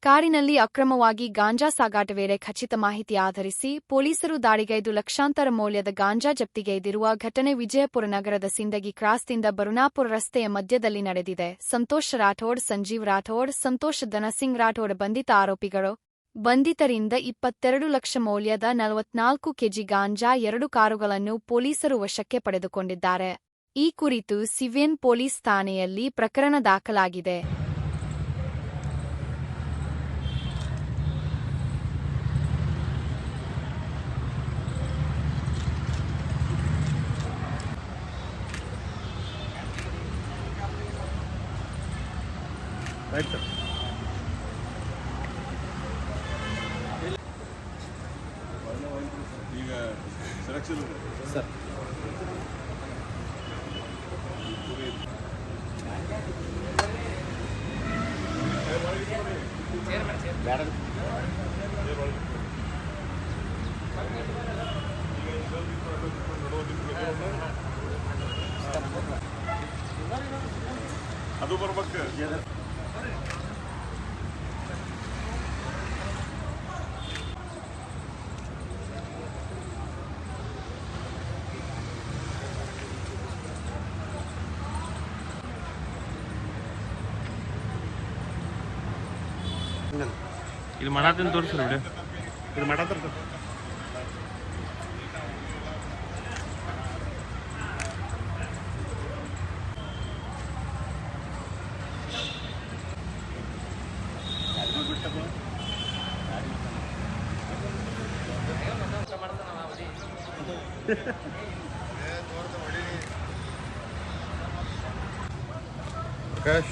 ಕಾರಿನಲ್ಲಿ ಅಕ್ರಮವಾಗಿ ಗಾಂಜಾ ಸಾಗಾಟವೇಳೆ ಖಚಿತ ಮಾಹಿತಿ ಆಧರಿಸಿ ಪೊಲೀಸರು ದಾಳಿಗೈದು ಲಕ್ಷಾಂತರ ಮೌಲ್ಯದ ಗಾಂಜಾ ಜಪ್ತಿಗೈದಿರುವ ಘಟನೆ ವಿಜಯಪುರ ನಗರದ ಸಿಂದಗಿ ಕ್ರಾಸ್ದಿಂದ ಬರುಣಾಪುರ ರಸ್ತೆಯ ಮಧ್ಯದಲ್ಲಿ ನಡೆದಿದೆ. ಸಂತೋಷ್ ರಾಠೋಡ್, ಸಂಜೀವ್ ರಾಠೋಡ್, ಸಂತೋಷ್ ಧನಸಿಂಗ್ ರಾಠೋಡ್ ಬಂಧಿತ ಆರೋಪಿಗಳು. ಬಂಧಿತರಿಂದ 22 ಲಕ್ಷ ಮೌಲ್ಯದ 44 ಕೆಜಿ ಗಾಂಜಾ 2 ಕಾರುಗಳನ್ನು ಪೊಲೀಸರು ವಶಕ್ಕೆ ಪಡೆದುಕೊಂಡಿದ್ದಾರೆ. ಈ ಕುರಿತು ಸಿವಿಯನ್ ಪೊಲೀಸ್ ಠಾಣೆಯಲ್ಲಿ ಪ್ರಕರಣ ದಾಖಲಾಗಿದೆ. Right, sir. ಈಗ ಸೆಲೆಕ್ಷನ್ ಸರ್ ಅದು ಬರ್ಬೇಕು. ಇದು ಮಾಡತ್ತೀನಿ ತೋರಿಸ್ರಿ ವಿಡಿಯೋ. ಇದು ಮಾಡತ್ತರ ಪ್ರಕಾಶ್